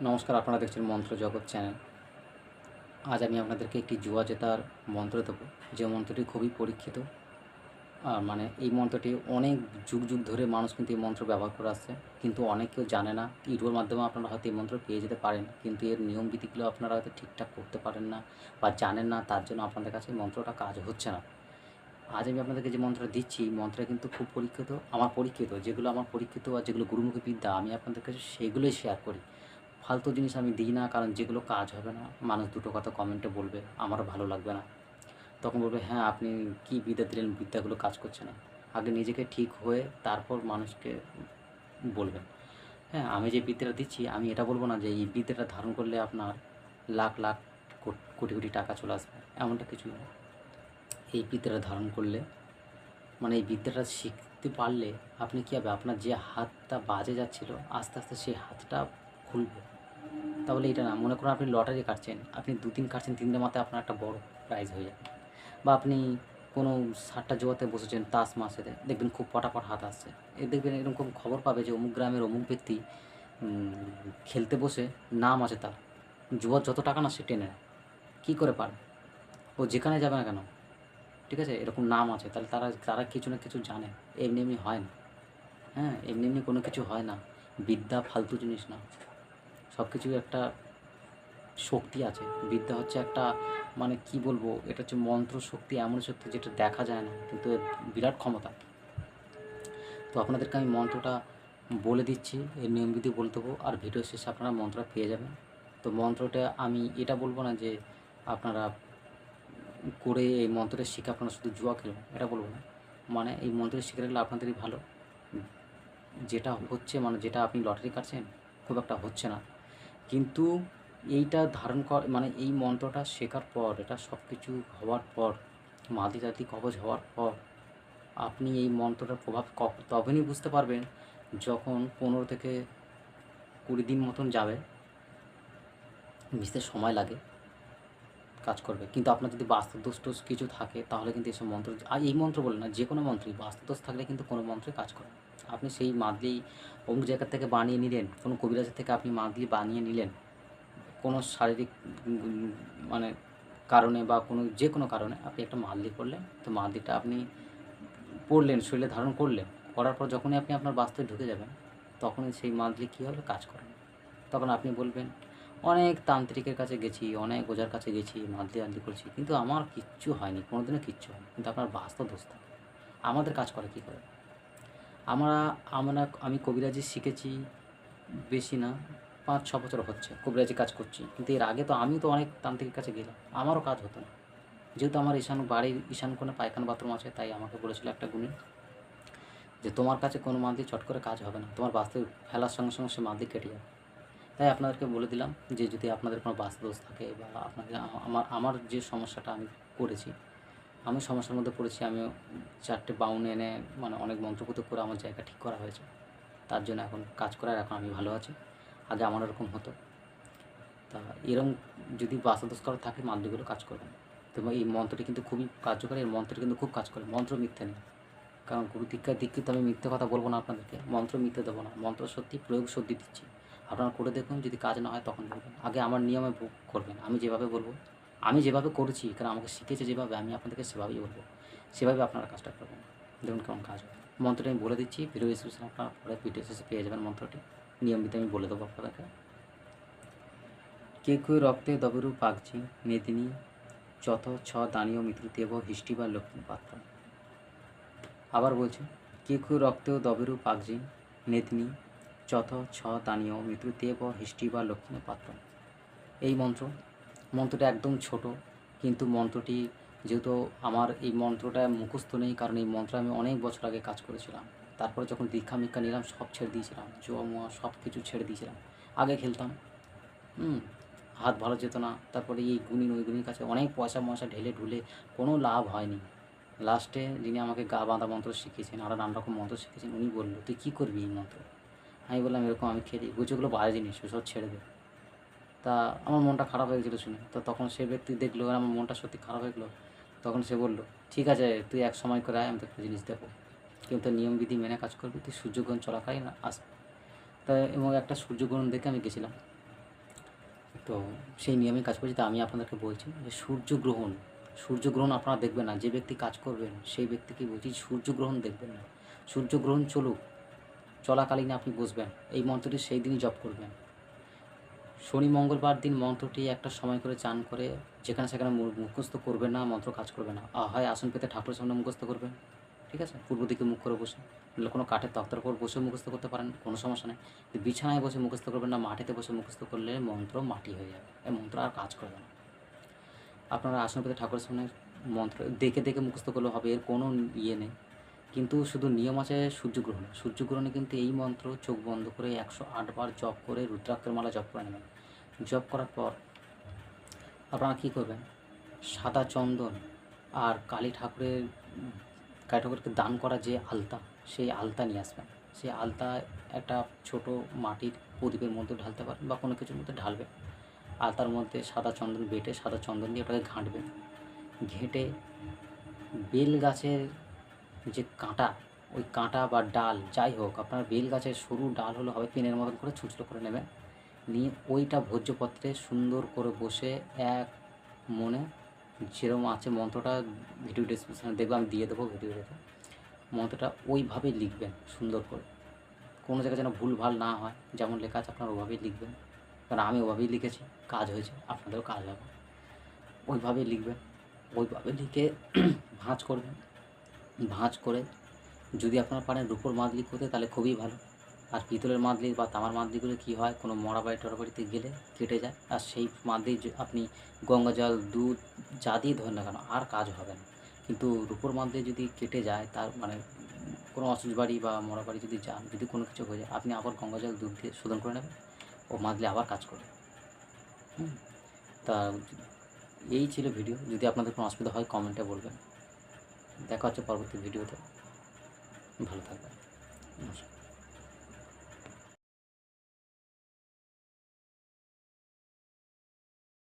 নমস্কার, আপনারা দেখছেন মন্ত্র জগৎ চ্যানেল। আজ আমি আপনাদেরকে একটি জুয়া জেতার মন্ত্র দেবো, যে মন্ত্রটি খুবই পরীক্ষিত। মানে এই মন্ত্রটি অনেক যুগ যুগ ধরে মানুষ কিন্তু এই মন্ত্র ব্যবহার করে আসছে, কিন্তু অনেকেও জানে না। ইউটিউবের মাধ্যমে আপনারা হয়তো এই মন্ত্র পেয়ে যেতে পারেন, কিন্তু এর নিয়ম বিধিগুলো আপনারা হয়তো ঠিকঠাক করতে পারেন না বা জানেন না, তার জন্য আপনাদের কাছে এই মন্ত্রটা কাজ হচ্ছে না। আজ আমি আপনাদেরকে যে মন্ত্রটা দিচ্ছি, মন্ত্রটা কিন্তু খুব পরীক্ষিত। যেগুলো আমার পরীক্ষিত আর যেগুলো গুরুমুখী বিদ্যা, আমি আপনাদের কাছে সেগুলোই শেয়ার করি। ফালতু জিনিস আমি দিই না, কারণ যেগুলো কাজ হবে না, মানুষ দুটো কথা কমেন্টে বলবে, আমারও ভালো লাগবে না। তখন বলবে, হ্যাঁ আপনি কী বিদ্যা দিলেন, বিদ্যাগুলো কাজ করছে না। আগে নিজেকে ঠিক হয়ে তারপর মানুষকে বলবেন। হ্যাঁ, আমি যে বিদ্যাটা দিচ্ছি, আমি এটা বলবো না যে এই বিদ্যাটা ধারণ করলে আপনার লাখ লাখ কোটি কোটি টাকা চলে আসবে, এমনটা কিছু নয়। এই বিদ্যাটা ধারণ করলে, মানে এই বিদ্যাটা শিখতে পারলে আপনি কী হবে, আপনার যে হাতটা বাজে যাচ্ছিল, আস্তে আস্তে সেই হাতটা খুলবে। তাহলে এটা না, মনে করুন আপনি লটারি কাটছেন, আপনি ২-৩ কাটছেন, ৩টের মাথায় আপনার একটা বড় প্রাইজ হয়ে যাবে। বা আপনি কোনো সাট্টা জুয়াতে বসেছেন, তাস মাসেতে, দেখবেন খুব পটাপট হাত আসছে। দেখবেন এরকম খবর পাবে যে অমুক গ্রামের অমুক ব্যক্তি খেলতে বসে নাম আছে তার, জুয়ার যত টাকা না সে টেনে নেয়। কী করে পারে? ও যেখানে যাবে না কেন, ঠিক আছে, এরকম নাম আছে, তাহলে তারা তারা কিছু না কিছু জানে। এমনি এমনি হয় না। হ্যাঁ, এমনি এমনি কোনো কিছু হয় না। বিদ্যা ফালতু জিনিস না, সব কিছুর একটা শক্তি আছে। বিদ্যা হচ্ছে একটা, মানে কি বলবো, এটা হচ্ছে মন্ত্র শক্তি, এমন শক্তি যেটা দেখা যায় না, কিন্তু এর বিরাট ক্ষমতা। তো আপনাদেরকে আমি মন্ত্রটা বলে দিচ্ছি, এর নিয়মবিধি বলে দেবো, আর ভিডিও শেষে আপনারা মন্ত্রটা পেয়ে যাবেন। তো মন্ত্রটা আমি এটা বলবো না যে আপনারা করে এই মন্ত্রটা শিখে আপনারা শুধু জুয়া খেলবেন, এটা বলবো না। মানে এই মন্ত্রটা শিখে রাখলে আপনাদেরই ভালো। যেটা হচ্ছে, মানে যেটা আপনি লটারি কাটছেন, খুব একটা হচ্ছে না, কিন্তু এইটা ধারণ মানে এই মন্ত্রটা শেখার পর, এটা সব কিছু হওয়ার পর, মাদিরাদি কবজ হওয়ার পর, আপনি এই মন্ত্রটার প্রভাব তখনই বুঝতে পারবেন যখন 15 থেকে 20 দিন মতন যাবে, বুঝতে সময় লাগে, কাজ করবে। কিন্তু আপনার যদি বাস্তুদোষ টোষ কিছু থাকে, তাহলে কিন্তু এসব মন্ত্র, আর এই মন্ত্র বলে না, যে কোনো মন্ত্রই, বাস্তুদোষ থাকলে কিন্তু কোনো মন্ত্রই কাজ করে না। আপনি সেই মাদলি অমুক জায়গা থেকে বানিয়ে নিলেন, কোনো কবিরাজের থেকে আপনি মাদলি বানিয়ে নিলেন, কোনো শারীরিক মানে কারণে বা যে কোনো কারণে আপনি একটা মাদলি করলেন, তো মাদলিটা আপনি পড়লেন, শরীরে ধারণ করলেন, করার পর যখনই আপনি আপনার বাস্তবে ঢুকে যাবেন, তখনই সেই মাদলি কী হবে, কাজ করে না। তখন আপনি বলবেন, অনেক তান্ত্রিকের কাছে গেছি, অনেক ওঝার কাছে গেছি, মাদলি করছি, কিন্তু আমার কিচ্ছু হয়নি, কোনো দিনও কিচ্ছু হয়নি। কিন্তু আপনার বাস্তব দোষ থাকে। আমাদের কাজ করে কী করে? আমরা আমরা আমি কবিরাজি শিখেছি বেশি না, 5-6 বছর হচ্ছে কবিরাজি কাজ করছি, কিন্তু এর আগে তো আমি তো অনেক তান্ত্রিকের কাছে গেলাম, আমারও কাজ হতো না। যেহেতু আমার বাড়ির ঈশান কোণে পায়খানা বাথরুম আছে, তাই আমাকে বলেছিল একটা গুণী যে তোমার কাছে কোনো মাদলি চট করে কাজ হবে না, তোমার বাস্তবে ফেলার সঙ্গে সঙ্গে সে মাদলি কেটে যাবে। তাই আপনাদেরকে বলে দিলাম যে যদি আপনাদের কোনো বাস্তুদোষ থাকে, বা আপনাদের আমার যে সমস্যাটা আমি করেছি, আমি সমস্যার মধ্যে পড়েছি, আমিও 4টে বাউন এনে, মানে অনেক মন্ত্রপুত করে আমার জায়গা ঠিক করা হয়েছে। তার জন্য এখন কাজ করার, এখন আমি ভালো আছি। আগে আমার এরকম হতো। তা এরকম যদি বাস্তুদোষ কারো থাকে, মাদলিগুলো কাজ করবে না। তো এই মন্ত্রটি কিন্তু খুবই কার্যকরী, এর মন্ত্রটি কিন্তু খুব কাজ করে, মন্ত্র মিথ্যে নেই। কারণ গুরু দীক্ষায় দীক্ষিত, আমি মিথ্যে কথা বলবো না আপনাদেরকে, মন্ত্র মিথ্যে দেবো না, মন্ত্র সত্যি, প্রয়োগ সত্যি দিচ্ছি। আপনারা করে দেখুন, যদি কাজ না হয় তখন বলবেন। আগে আমার নিয়মে করবেন, আমি যেভাবে বলবো, আমি যেভাবে করেছি, কারণ আমাকে শিখেছে যেভাবে, আমি আপনাদেরকে সেভাবেই বলবো, সেভাবে আপনারা কাজটা করবেন, দেখুন কেমন কাজ হয়। মন্ত্রটি আমি বলে দিচ্ছি, ভিডিও ডিসক্রিপশনে আপনারা পরে ভিডিও শেষে পেয়ে যাবেন মন্ত্রটি। নিয়মিত আমি বলে দেবো আপনাদেরকে। কেউ রক্তে দবেরু পাকছি মেদিনী, চথ ছ দানীয় মিত্রুতেব হিষ্টি বা লক্ষ্মী পাত্র। আবার বলছি, কেউ রক্তেও দবেরু পাকজি নেদনি চথ ছ দানীয় মৃত্যুতেব হিষ্টি বা লক্ষ্মী পাত্র। এই মন্ত্রটা একদম ছোট, কিন্তু মন্ত্রটি, যেহেতু আমার এই মন্ত্রটা মুখস্থ নেই, কারণ এই মন্ত্র আমি অনেক বছর আগে কাজ করেছিলাম। তারপরে যখন দীক্ষা মিক্ষা নিলাম, সব ছেড়ে দিয়েছিলাম, জুয়া মুয়া সব কিছু ছেড়ে দিয়েছিলাম। আগে খেলতাম, হাত ভালো যেত না, তারপরে এই গুণিন ওই গুণির কাছে অনেক পয়সা ময়সা ঢেলে ঢুলে কোনো লাভ হয়নি। লাস্টে যিনি আমাকে গা বাঁধা মন্ত্র শিখিয়েছেন, আরও নানা রকম মন্ত্র শিখিয়েছেন, উনি বললো, তুই কী করবি এই মন্ত্র? আমি বললাম, এরকম আমি খেলি, বুঝেগুলো বাজে জিনিস, ওসব ছেড়ে দে। তা আমার মনটা খারাপ হয়ে গেছিলো শুনে, তো তখন সে ব্যক্তি দেখলো আর আমার মনটা সত্যি খারাপ হয়ে গেলো। তখন সে বললো, ঠিক আছে, তুই এক সময় করে আয়, আমি তো একটা জিনিস দেবো, কিন্তু নিয়মবিধি মেনে কাজ করবি, তুই সূর্যগ্রহণ চলাকালীন আসবি। তা এবং একটা সূর্যগ্রহণ দেখে আমি গেছিলাম। তো সেই নিয়মে কাজ করছি। তো আমি আপনাদেরকে বলছি যে সূর্যগ্রহণ আপনারা দেখবেন না। যে ব্যক্তি কাজ করবেন সেই ব্যক্তিকে বলছি সূর্যগ্রহণ দেখবেন না। সূর্যগ্রহণ চলাকালীন আপনি বসবেন, এই মন্ত্রটি সেই দিনই জপ করবেন। শনি মঙ্গলবার দিন মন্ত্রটি একটা সময় করে চান করে যেখানে সেখানে মুখস্থ করবেন না, মন্ত্র কাজ করবে না। হয় আসন পেতে ঠাকুরের সামনে মুখস্থ করবেন, ঠিক আছে, পূর্ব দিকে মুখ করে বসে। কোনো কাঠের তক্তার উপর বসে মুখস্থ করতে পারেন, কোনো সমস্যা নেই। বিছানায় বসে মুখস্থ করবেন না, মাটিতে বসে মুখস্থ করলে মন্ত্র মাটি হয়ে যাবে, এই মন্ত্র আর কাজ করবে না। আপনারা আসন পেতে ঠাকুরের সামনে মন্ত্র দেখে দেখে মুখস্থ করলে হবে, এর কোনো ইয়ে নেই। কিন্তু শুধু নিয়ম আছে সূর্যগ্রহণে কিন্তু এই মন্ত্র চোখ বন্ধ করে 108 বার জপ করে রুদ্রাক্ষের মালা জপ করে নেবেন। জপ করার পর আপনারা কী করবেন, সাদা চন্দন আর কালী ঠাকুরকে দান করা যে আলতা, সেই আলতা নিয়ে আসবেন। সেই আলতা একটা ছোট মাটির প্রদীপের মধ্যে ঢালতে পারেন বা কোনো কিছুর মধ্যে ঢালবেন। আলতার মধ্যে সাদা চন্দন বেটে সাদা চন্দন দিয়ে ওটাকে ঘাঁটবেন। ঘেঁটে বেল গাছের যে কাঁটা, ওই কাঁটা বা ডাল যাই হোক, আপনার বেল গাছের সরু ডাল হলে হবে, পেনের মতন করে ছুঁচলো করে নেবেন। নিয়ে ওইটা ভোজ্যপত্রে সুন্দর করে বসে এক মনে যেরকম আছে মন্ত্রটা, ভিডিও ডিসক্রিপশানে দেখবে, আমি দিয়ে দেবো ভিডিওটাতে। মন্ত্রটা ওইভাবেই লিখবেন সুন্দর করে, কোনো জায়গায় যেন ভুলভাল না হয়, যেমন লেখা আছে আপনারা ওভাবেই লিখবেন। কারণ আমি ওভাবেই লিখেছি, কাজ হয়েছে, আপনাদেরও কাজ হবে। ওইভাবেই লিখবেন, ওইভাবে লিখে ভাঁজ করবেন। ভাঁজ করে যদি আপনারা পারেন রূপোর মাদলি করতে তাহলে খুবই ভালো। আর পিতলের মাদলি বা তামার মাদলিগুলো কী হয়, কোনো মরা বাড়ি টরা বাড়িতে গেলে কেটে যায়, আর সেই মাদলি আপনি গঙ্গা জল দুধ যা দিয়ে ধরেন না কেন আর কাজ হবে না। কিন্তু রূপোর মাদলি যদি কেটে যায়, তার মানে কোনো অসুখ বাড়ি বা মরা বাড়ি যদি যান, যদি কোনো কিছু হয়ে যায়, আপনি আবার গঙ্গা জল দুধ দিয়ে শোধন করে নেবেন, ও মাদলি আবার কাজ করবে। তা এই ছিল ভিডিও। যদি আপনাদের কোনো অসুবিধা হয় কমেন্টে বলবেন। দেখা হচ্ছে পরবর্তী ভিডিওতে। ভালো থাকবেন। নমস্কার।